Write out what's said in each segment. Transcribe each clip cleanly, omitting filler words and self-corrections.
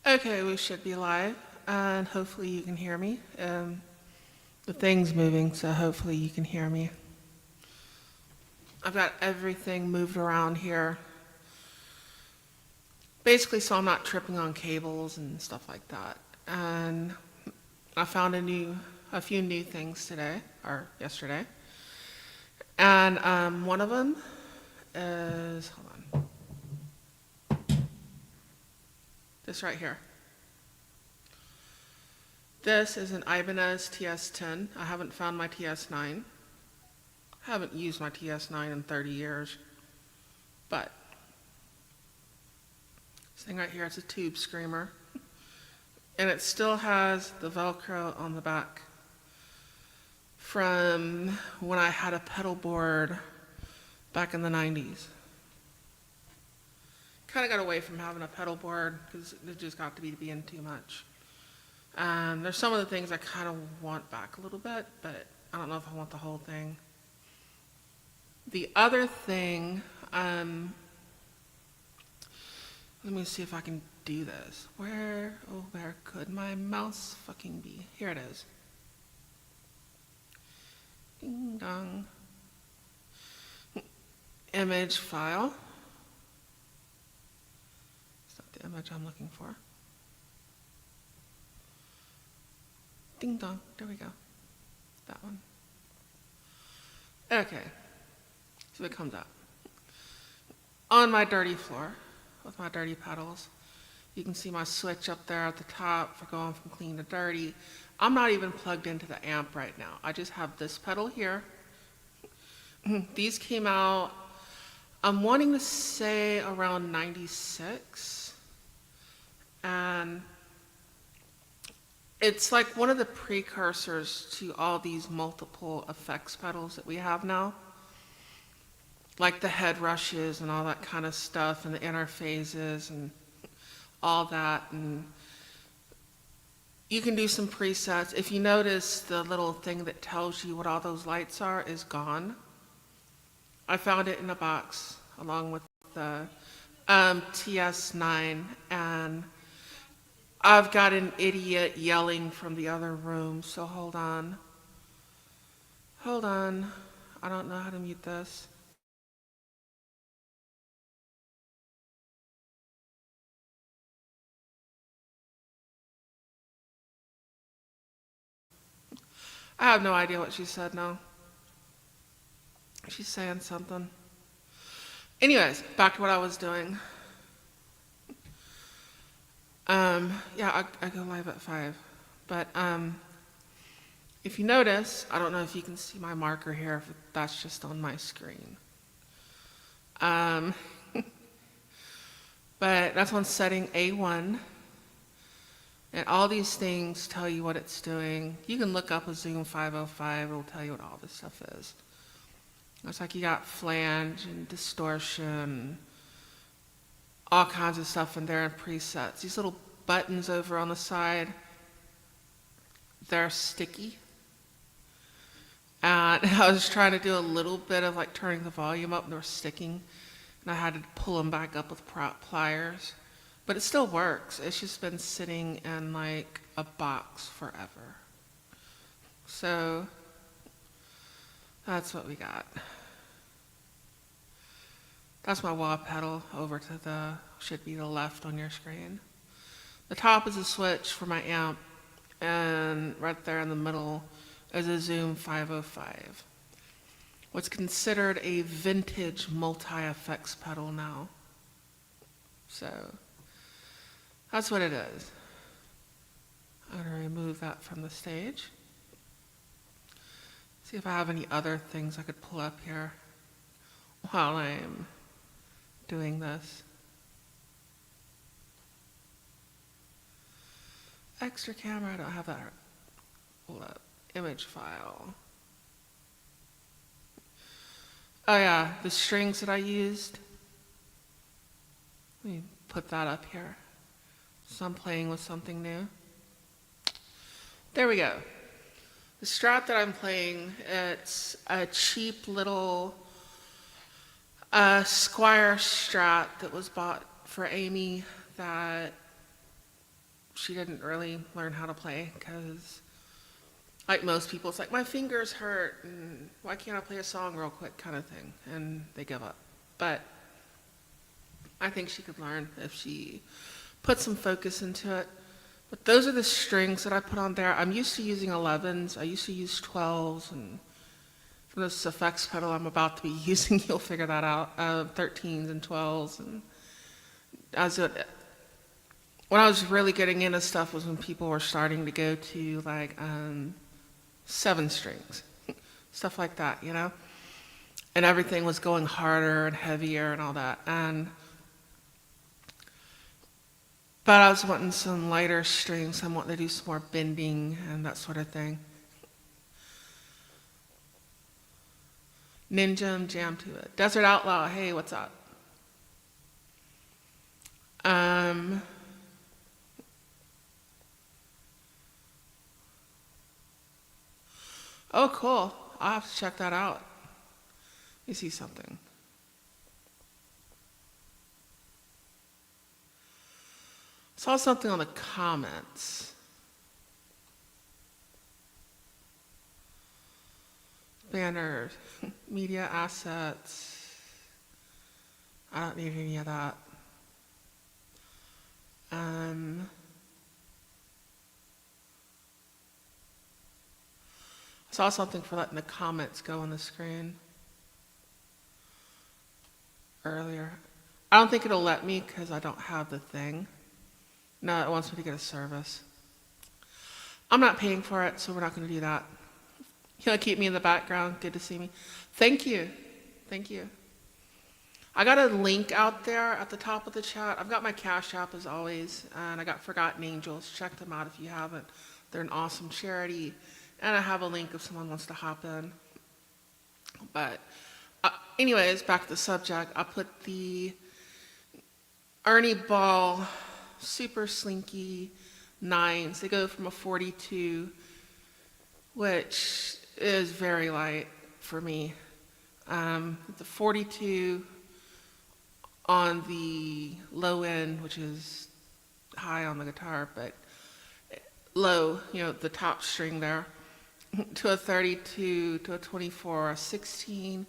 Okay, we should be live, and hopefully you can hear me. The thing's moving, so hopefully you can hear me. I've got everything moved around here, basically so I'm not tripping on cables and stuff like that. And I found a few new things today, or yesterday. And one of them is, hold on, this right here. This is an Ibanez TS10. I haven't found my TS9. I haven't used my TS9 in 30 years. But this thing right here is a tube screamer. And it still has the Velcro on the back from when I had a pedal board back in the 90s. Kind of got away from having a pedal board because it just got to be being too much. There's some of the things I kind of want back a little bit, but I don't know if I want the whole thing. The other thing, let me see if I can do this. Where could my mouse fucking be? Here it is. Ding dong. Image file. It's not the image I'm looking for. Ding dong, there we go. That one. Okay, so it comes up. On my dirty floor, with my dirty pedals, you can see my switch up there at the top for going from clean to dirty. I'm not even plugged into the amp right now. I just have this pedal here. These came out, I'm wanting to say around 96. And it's like one of the precursors to all these multiple effects pedals that we have now. Like the head rushes and all that kind of stuff and the interphases and all that. And you can do some presets. If you notice, the little thing that tells you what all those lights are is gone. I found it in a box along with the TS9, and I've got an idiot yelling from the other room, so hold on. Hold on. I don't know how to mute this. I have no idea what she said now. She's saying something. Anyways, back to what I was doing. Yeah, I go live at 5. But if you notice, I don't know if you can see my marker here, if that's just on my screen. But that's on setting A1. And all these things tell you what it's doing. You can look up a Zoom 505, it'll tell you what all this stuff is. It's like you got flange and distortion, all kinds of stuff in there in presets. These little buttons over on the side, they're sticky. And I was trying to do a little bit of like turning the volume up and they were sticking. And I had to pull them back up with pliers. But it still works. It's just been sitting in like a box forever. So that's what we got. That's my wah pedal over to the, should be the left on your screen. The top is a switch for my amp, and right there in the middle is a Zoom 505. What's considered a vintage multi-effects pedal now. So that's what it is. I'm gonna remove that from the stage. See if I have any other things I could pull up here while I'm doing this. Extra camera, I don't have that. Hold up, image file. Oh yeah, the strings that I used. Let me put that up here. So I'm playing with something new. There we go. The Strat that I'm playing, it's a cheap little Squire Strat that was bought for Amy that she didn't really learn how to play because, like most people, it's like, my fingers hurt and why can't I play a song real quick kind of thing, and they give up. But I think she could learn if she put some focus into it. But those are the strings that I put on there. I'm used to using 11s. I used to use 12s, and for this effects pedal I'm about to be using, you'll figure that out. 13s and 12s, and when I was really getting into stuff was when people were starting to go to like 7 strings, stuff like that, you know? And everything was going harder and heavier and all that. But I was wanting some lighter strings. I'm wanting to do some more bending and that sort of thing. Ninja jam to it. Desert Outlaw, hey, what's up? Oh, cool. I'll have to check that out. Let me see something. Saw something on the comments. Banners, media assets. I don't need any of that. Saw something for letting the comments go on the screen earlier. I don't think it'll let me because I don't have the thing. No, it wants me to get a service. I'm not paying for it, so we're not going to do that. You'll keep me in the background. Good to see me. Thank you. Thank you. I got a link out there at the top of the chat. I've got my Cash App as always, and I got Forgotten Angels. Check them out if you haven't. They're an awesome charity. And I have a link if someone wants to hop in. But anyways, back to the subject. I put the Ernie Ball Super Slinky 9s. They go from a 42, which is very light for me. The 42 on the low end, which is high on the guitar, but low, you know, the top string there, to a 32, to a 24, a 16,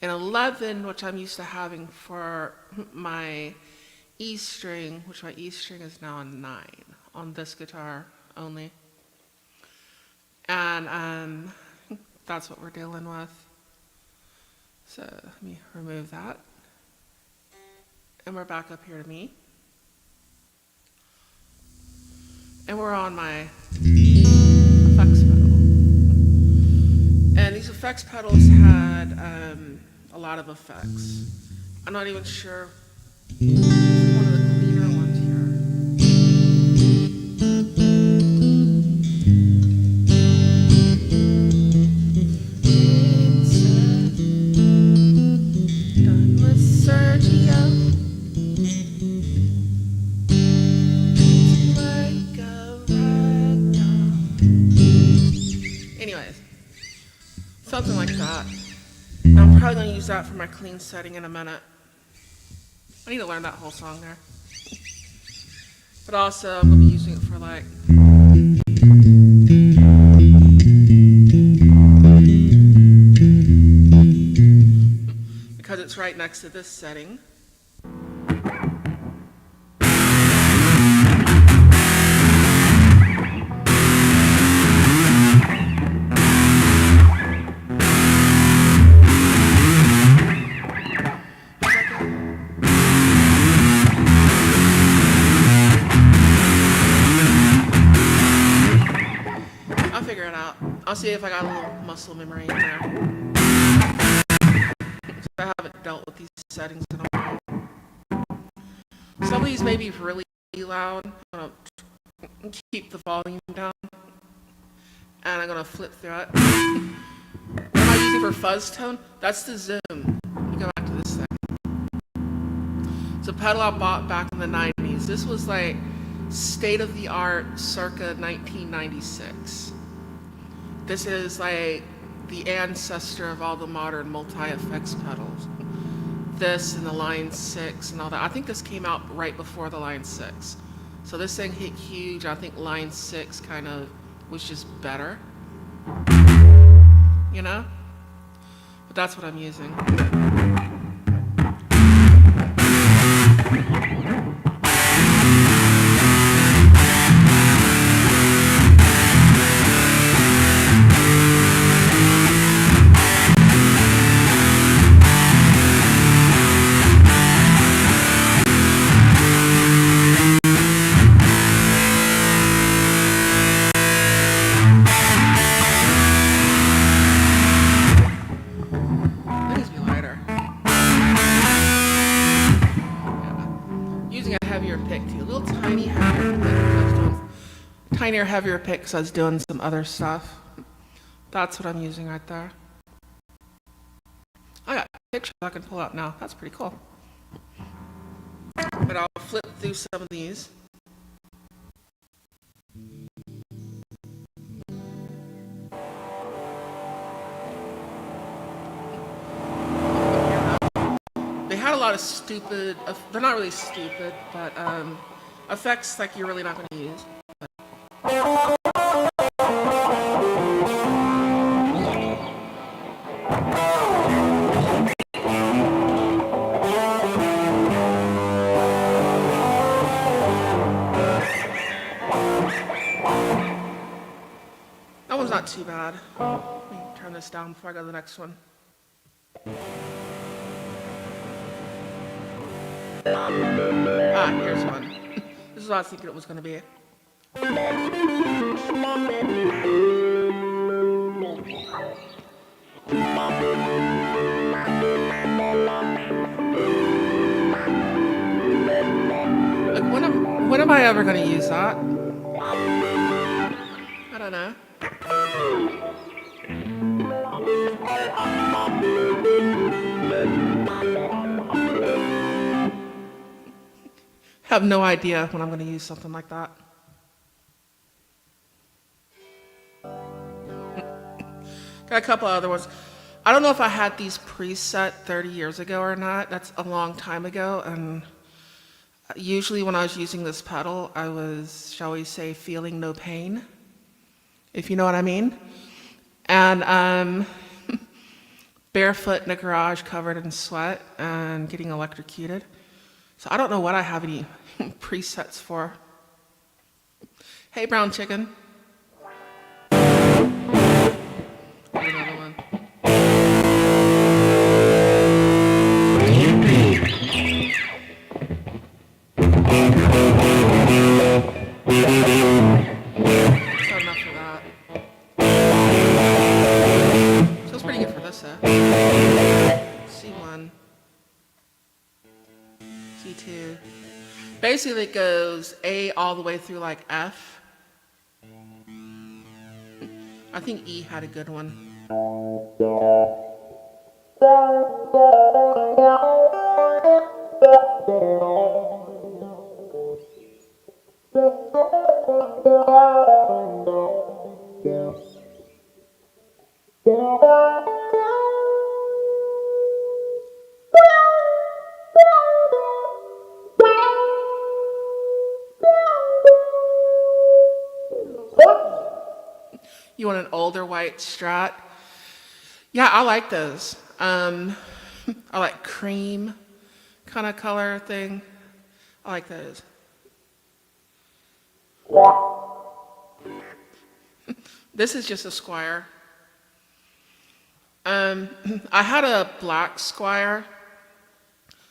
and 11, which I'm used to having for my E string, which my E string is now a 9 on this guitar only. And that's what we're dealing with. So let me remove that. And we're back up here to me. And we're on my effects pedal. And these effects pedals had a lot of effects. I'm not even sure. One of the cleaner ones done with Sergio. Like a ragdoll. Anyways, something like that. I'm probably going to use that for my clean setting in a minute. I need to learn that whole song there. But also, I'm going to be using it for like... because it's right next to this setting. I'll see if I got a little muscle memory in there. So I haven't dealt with these settings in a while. Some of these may be really loud. I'm going to keep the volume down. And I'm going to flip through it. What am I using for fuzz tone? That's the Zoom. Let me go back to this thing. It's a pedal I bought back in the 90s. This was like state-of-the-art circa 1996. This is like the ancestor of all the modern multi-effects pedals. This and the Line 6 and all that. I think this came out right before the Line 6. So this thing hit huge. I think line 6 kind of was just better, you know? But that's what I'm using. That needs to be lighter. Yeah. Using a heavier pick too. A little tiny heavier pick. I was doing tinier, heavier pick because I was doing some other stuff. That's what I'm using right there. I got pictures I can pull out now. That's pretty cool. But I'll flip through some of these. They had a lot of stupid, they're not really stupid, but effects like you're really not going to use. That one's not too bad. Let me turn this down before I go to the next one. Ah, here's one. This is what I was thinking it was going to be. Like, when am I ever going to use that? I don't know. Have no idea when I'm going to use something like that. Got a couple other ones. I don't know if I had these preset 30 years ago or not. That's a long time ago. And usually when I was using this pedal, I was, shall we say, feeling no pain, if you know what I mean. And barefoot in a garage covered in sweat and getting electrocuted. So I don't know what I have any presets for. Hey, brown chicken. Another one. So enough for that. Feels pretty good for this, C1. C2. Basically it goes A all the way through like F. I think E had a good one. You want an older white Strat? Yeah, I like those. I like cream kind of color thing. I like those. This is just a Squire. I had a black Squire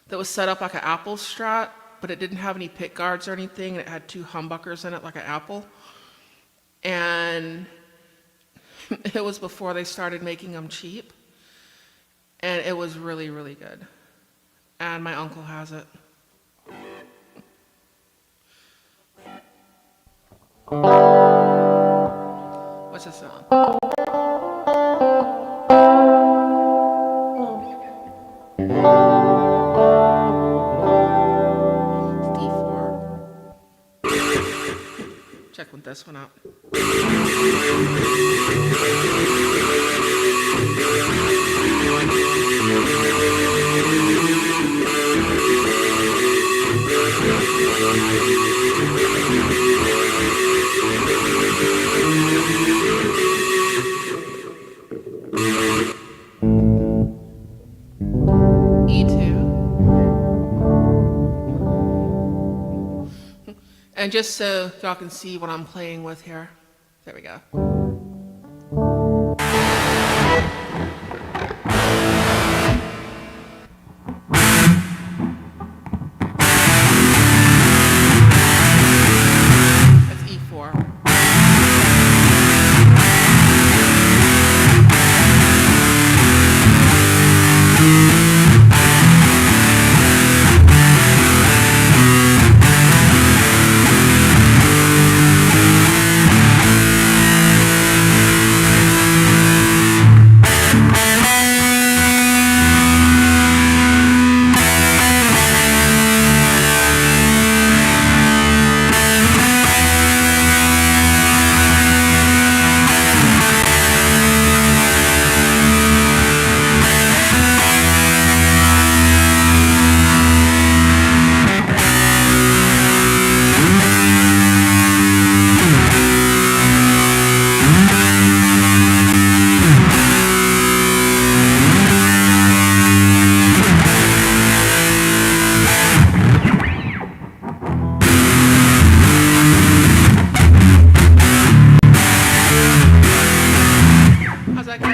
that was set up like an Apple Strat, but it didn't have any pick guards or anything, and it had 2 humbuckers in it like an Apple. And it was before they started making them cheap. And it was really, really good. And my uncle has it. What's this sound? D4. Check with this one out. E2. And just so y'all can see what I'm playing with here. There we go. That's E4. How's that go?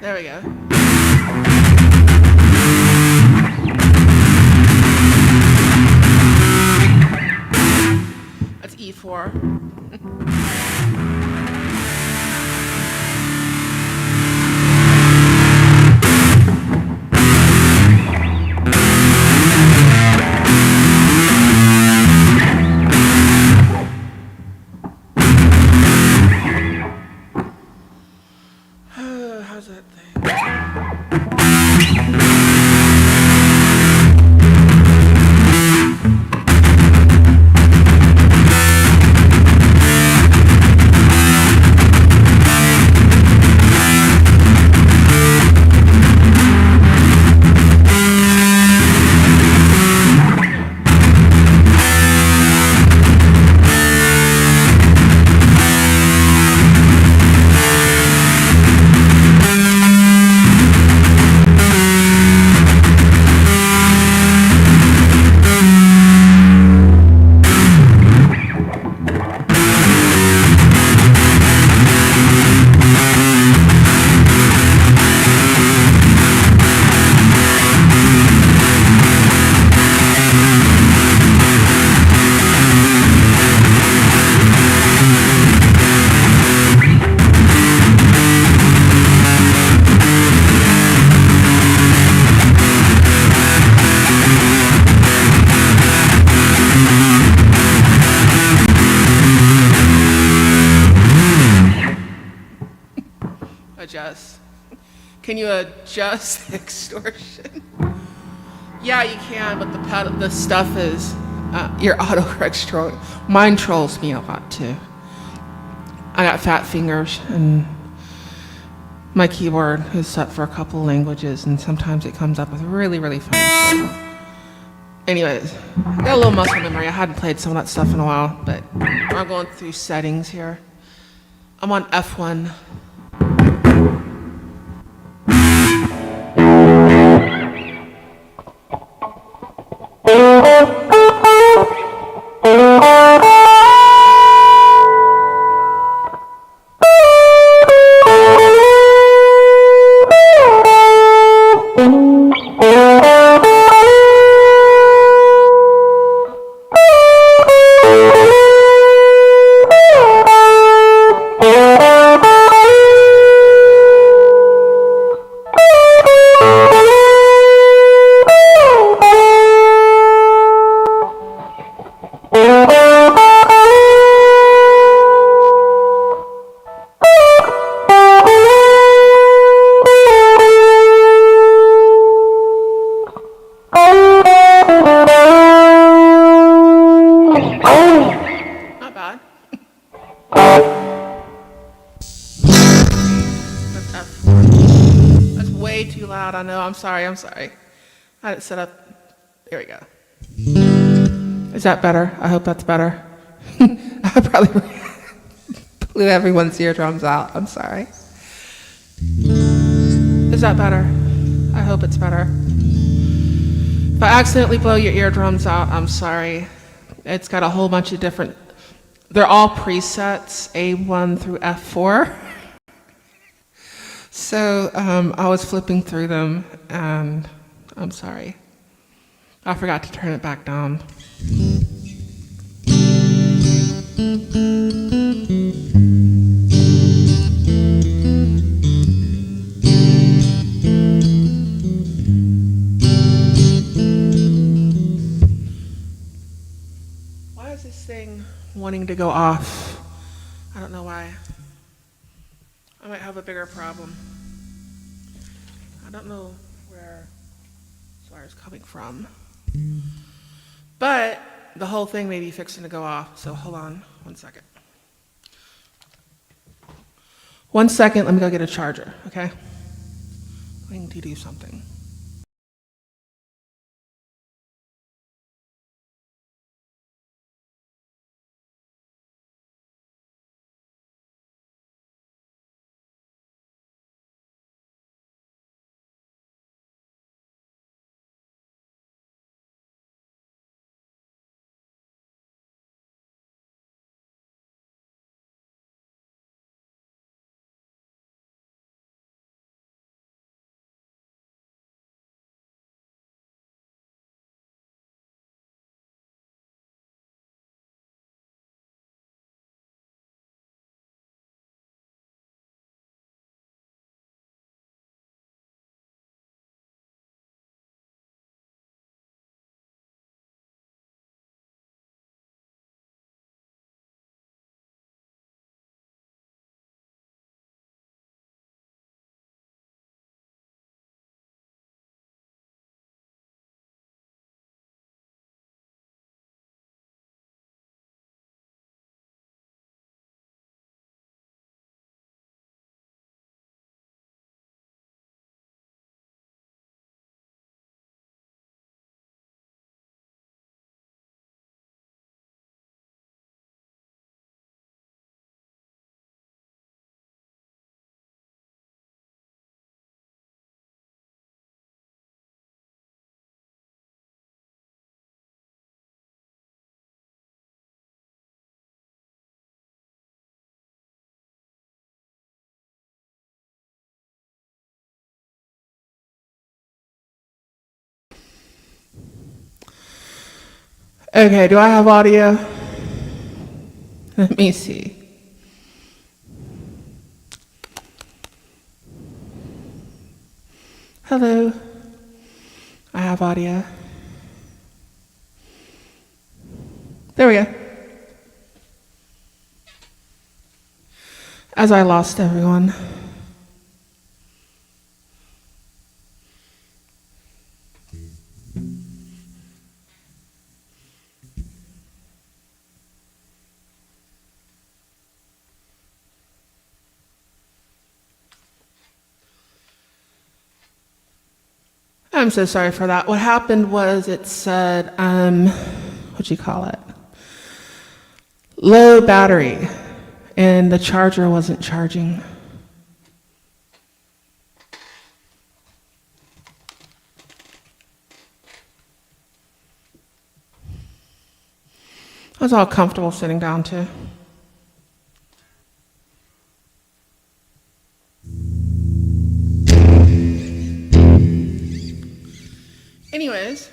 There we go. That's E4. How's that thing? Adjust. Can you adjust extortion? Yeah, you can, but the stuff is your autocorrect stroke. Mine trolls me a lot too. I got fat fingers, and my keyboard is set for a couple languages, and sometimes it comes up with really, really funny shit. Anyways, I got a little muscle memory. I hadn't played some of that stuff in a while, but I'm going through settings here. I'm on F1. loud. I know. I'm sorry. I had it set up. There we go. Is that better? I hope that's better. I probably blew everyone's eardrums out. I'm sorry. Is that better? I hope it's better. If I accidentally blow your eardrums out, I'm sorry. It's got a whole bunch of different, they're all presets, A1 through F4. So I was flipping through them, and I'm sorry. I forgot to turn it back down. Why is this thing wanting to go off? I don't know why. I might have a bigger problem. I don't know where this wire is coming from. But the whole thing may be fixing to go off, so hold on 1 second. 1 second, let me go get a charger, okay? I need to do something. Okay, do I have audio? Let me see. Hello. I have audio. There we go. As I lost everyone. I'm so sorry for that. What happened was it said, what'd you call it? Low battery, and the charger wasn't charging. I was all comfortable sitting down too. Anyways.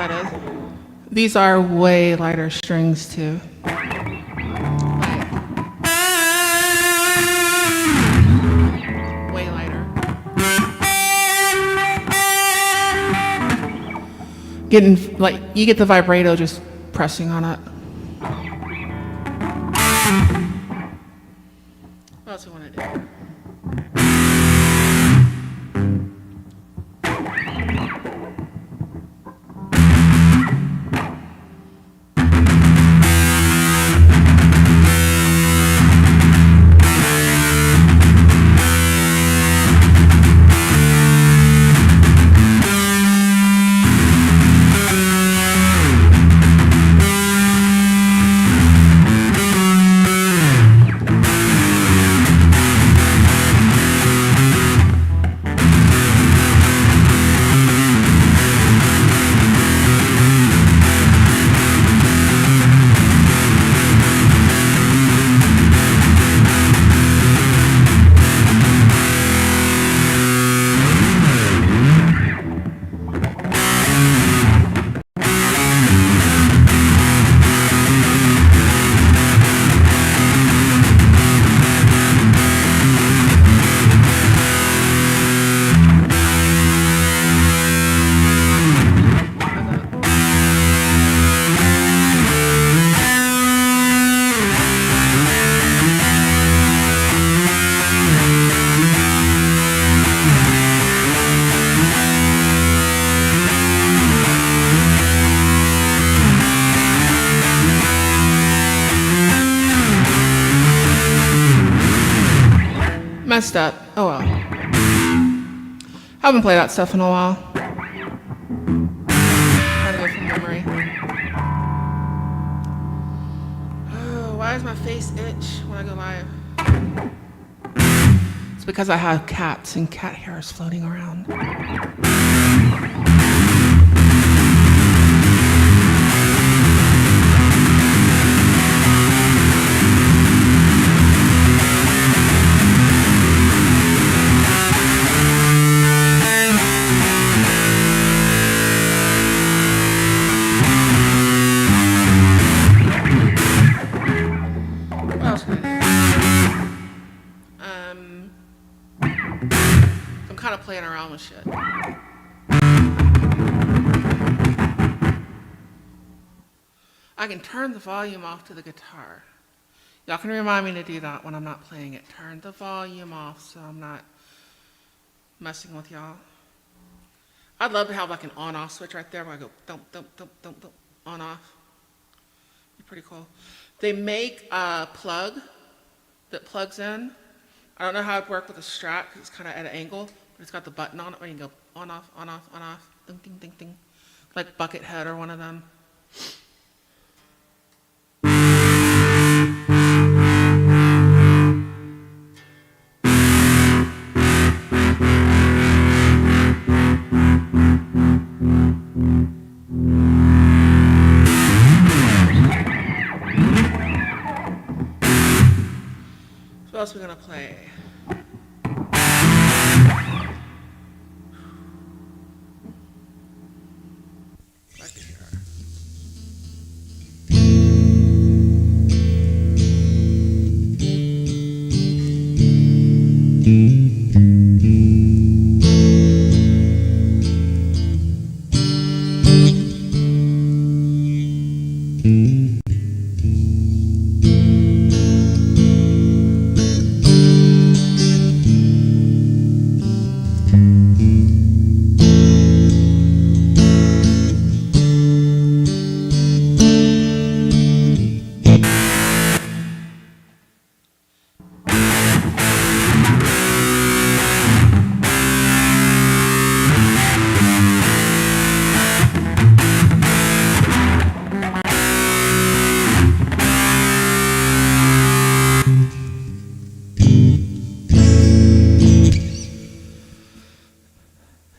that is. These are way lighter strings too. Way lighter. Getting, like, you get the vibrato just pressing on it. What else do we want to do? Messed up. Oh well. Haven't played that stuff in a while. Trying to go from memory. Oh, why does my face itch when I go live? It's because I have cats and cat hair is floating around. I'm kind of playing around with shit. I can turn the volume off to the guitar. Y'all can remind me to do that when I'm not playing it. Turn the volume off so I'm not messing with y'all. I'd love to have like an on-off switch right there where I go thump, thump, thump, thump, thump, on-off. Be pretty cool. They make a plug that plugs in. I don't know how it'd work with a Strat because it's kind of at an angle, but it's got the button on it where you can go on, off, on, off, on, off, ding, ding, ding, ding. Like Buckethead or one of them. So what else are we gonna play? Back to here.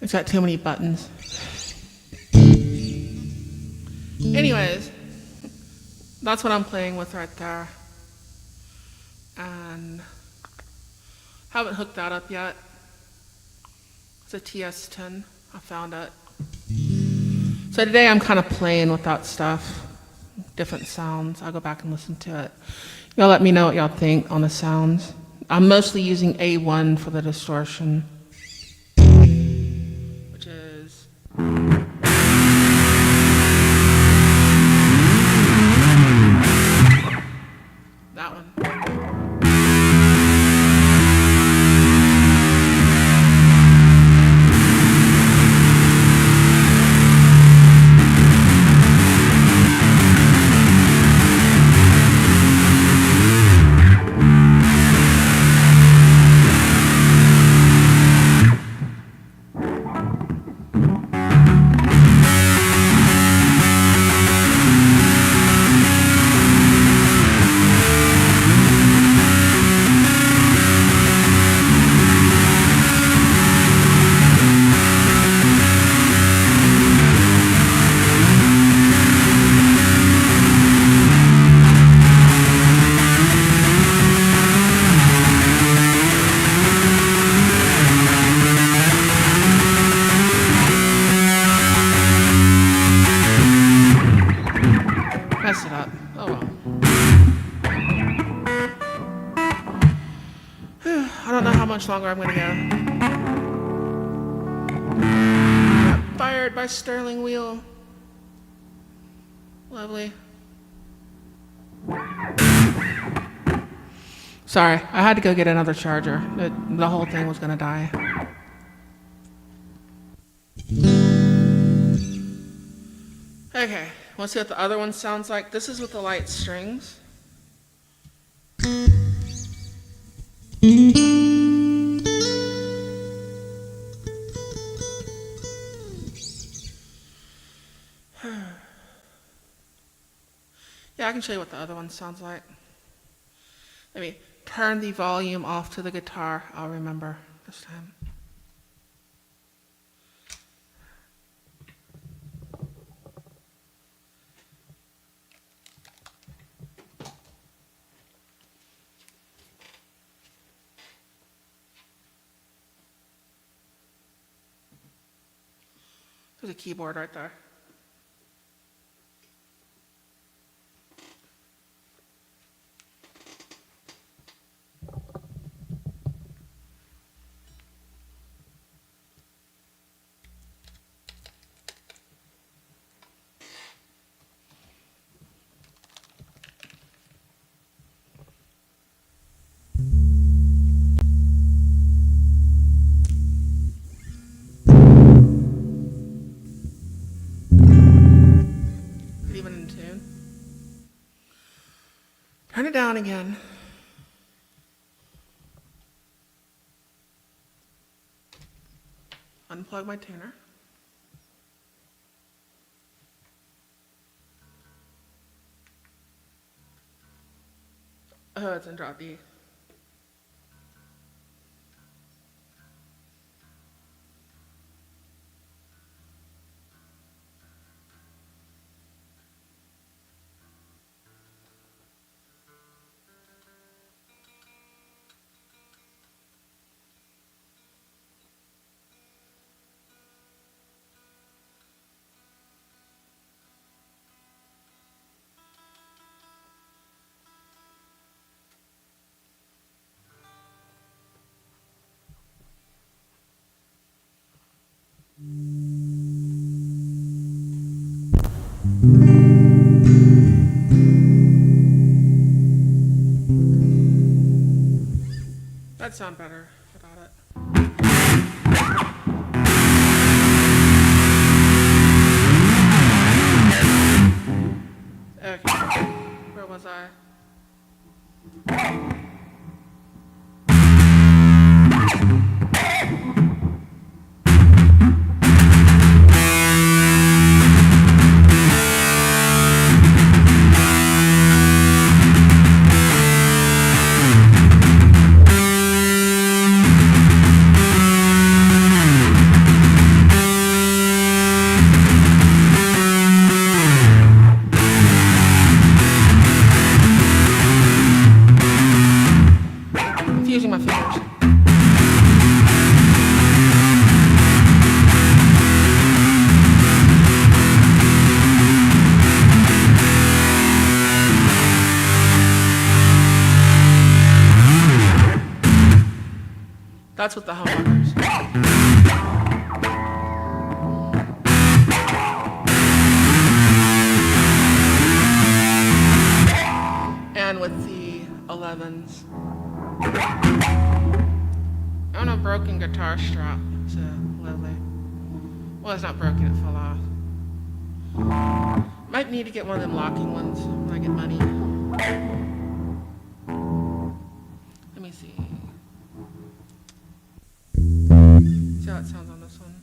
It's got too many buttons. Anyways, that's what I'm playing with right there. And haven't hooked that up yet. It's a TS10. I found it. So So today I'm kind of playing with that stuff, different sounds. I'll go back and listen to it. Y'all let me know what y'all think on the sounds. I'm mostly using A1 for the distortion, which is... that one. Messed it up. Oh well. I don't know how much longer I'm gonna go. Got fired by Sterling wheel. Lovely. Sorry, I had to go get another charger. The whole thing was gonna die. Okay, let's see what the other one sounds like. This is with the light strings. Yeah, I can show you what the other one sounds like. Let me turn the volume off to the guitar. I'll remember this time. There's a keyboard right there. Even in tune. Turn it down again. Unplug my tuner. Oh, it's in drop D. That'd sound better without it. Okay, where was I? Using my fingers. That's with the humbuckers. And with the 11s. On a broken guitar strap, so lovely. Well, it's not broken, it fell off. Might need to get one of them locking ones when I get money. Let me see. See how it sounds on this one.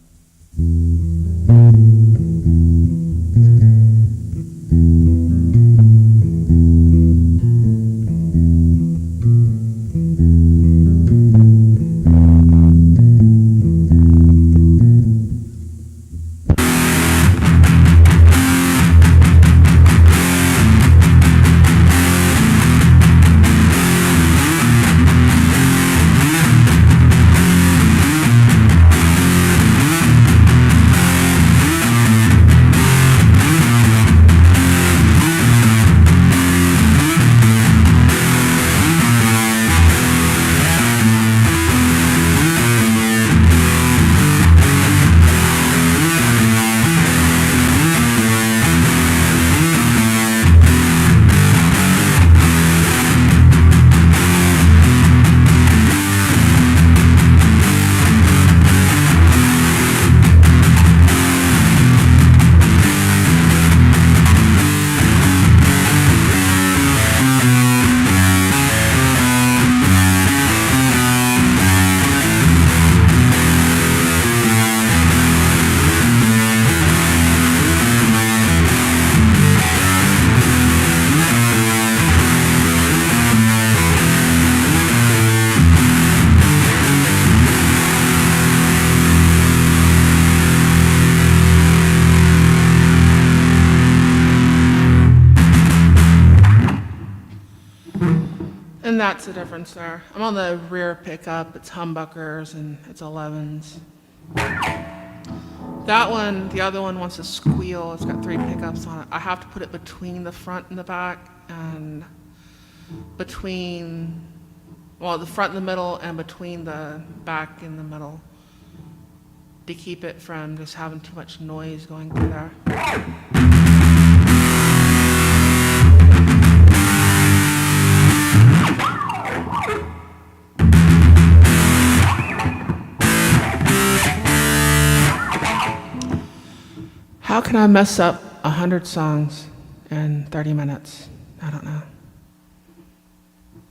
And that's the difference there. I'm on the rear pickup, it's humbuckers and it's 11s. That one, the other one wants to squeal, it's got 3 pickups on it. I have to put it between the front and the back and between, well, the front and the middle and between the back and the middle to keep it from just having too much noise going through there. How can I mess up 100 songs in 30 minutes? I don't know.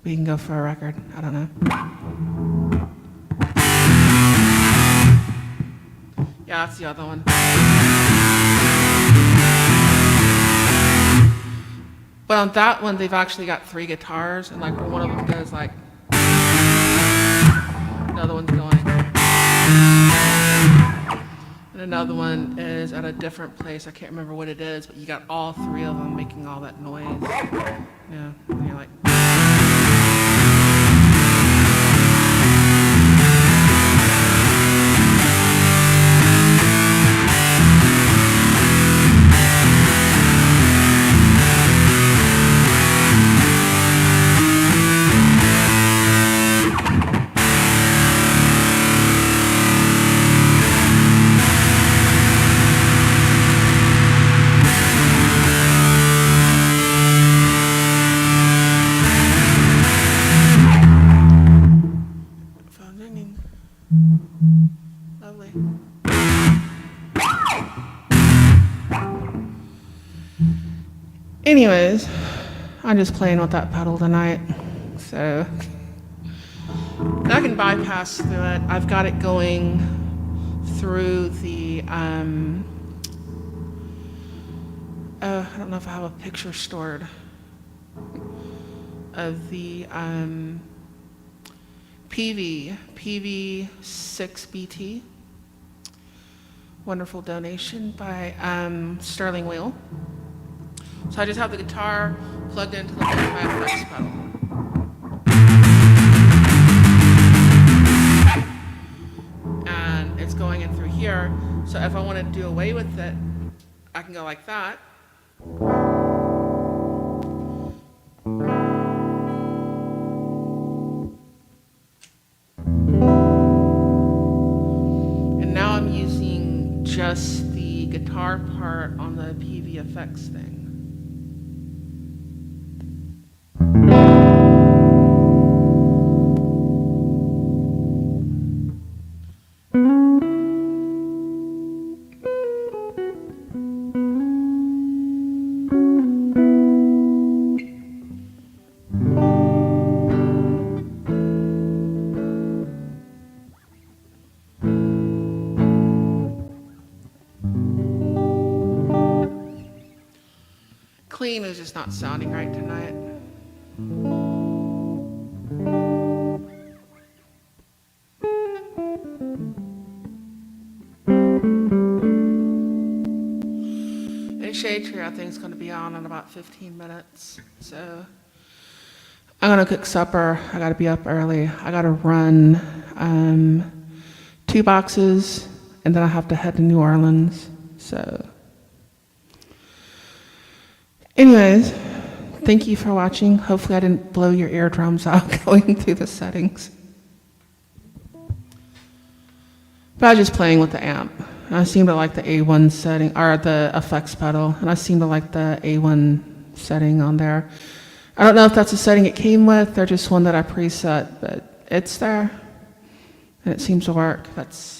We can go for a record. I don't know. Yeah, that's the other one. But on that one, they've actually got 3 guitars, and like one of them goes like, another one's going. And another one is at a different place. I can't remember what it is, but you got all 3 of them making all that noise. Yeah, and you're like. Lovely. Anyways, I'm just playing with that pedal tonight, so I can bypass through it. I've got it going through the, I don't know if I have a picture stored of the PV6BT. Wonderful donation by Sterling Wheel. So I just have the guitar plugged into the my effects pedal. And it's going in through here. So if I want to do away with it, I can go like that. adjust the guitar part on the PV effects thing. Clean is just not sounding right tonight. And Shade Tree, I think, is going to be on in about 15 minutes. So I'm going to cook supper. I got to be up early. I got to run 2 boxes, and then I have to head to New Orleans. So anyways, thank you for watching. Hopefully I didn't blow your eardrums out going through the settings. But I was just playing with the amp. And I seem to like the A1 setting, or the effects pedal, and I seem to like the A1 setting on there. I don't know if that's a setting it came with, or just one that I preset, but it's there, and it seems to work. That's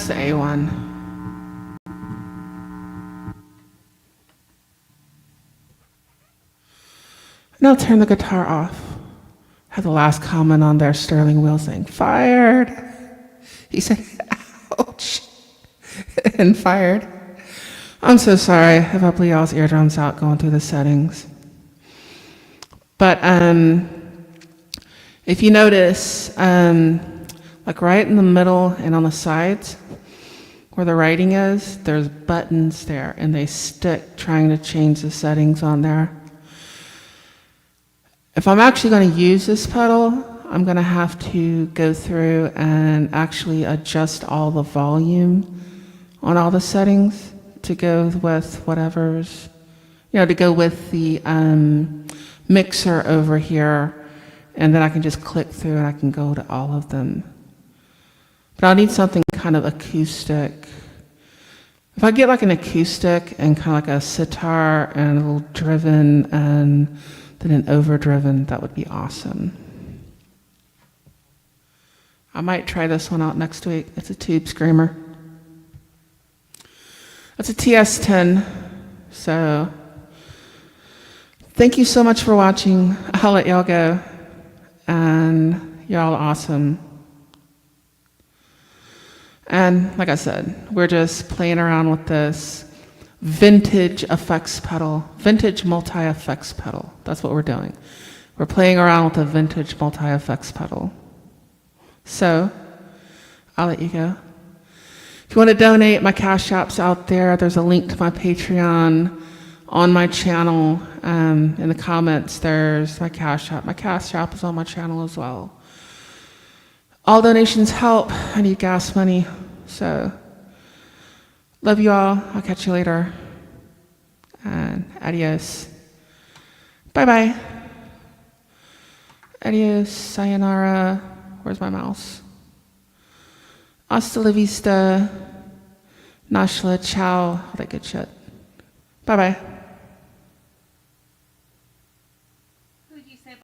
the A1. And I'll turn the guitar off. Had the last comment on there, Sterling Will saying, fired. He said, ouch, and fired. I'm so sorry if I blew y'all's eardrums out going through the settings. But if you notice, like right in the middle and on the sides where the writing is, there's buttons there, and they stick trying to change the settings on there. If I'm actually going to use this pedal, I'm going to have to go through and actually adjust all the volume on all the settings to go with whatever's, to go with the mixer over here, and then I can just click through and I can go to all of them. But I'll need something kind of acoustic. If I get like an acoustic and kind of like a sitar and a little driven and then an overdriven, that would be awesome. I might try this one out next week. It's a tube screamer. It's a TS10. So thank you so much for watching. I'll let y'all go. And y'all are awesome. And like I said, we're just playing around with this vintage effects pedal, vintage multi-effects pedal. That's what we're doing. We're playing around with a vintage multi-effects pedal. So I'll let you go. If you want to donate, my Cash App's out there. There's a link to my Patreon on my channel. In the comments, there's my Cash App. My Cash App is on my channel as well. All donations help. I need gas money. So, love you all. I'll catch you later. And adios. Bye-bye. Adios. Sayonara. Where's my mouse? Hasta la vista. Nashla. Ciao. All that good shit. Bye-bye.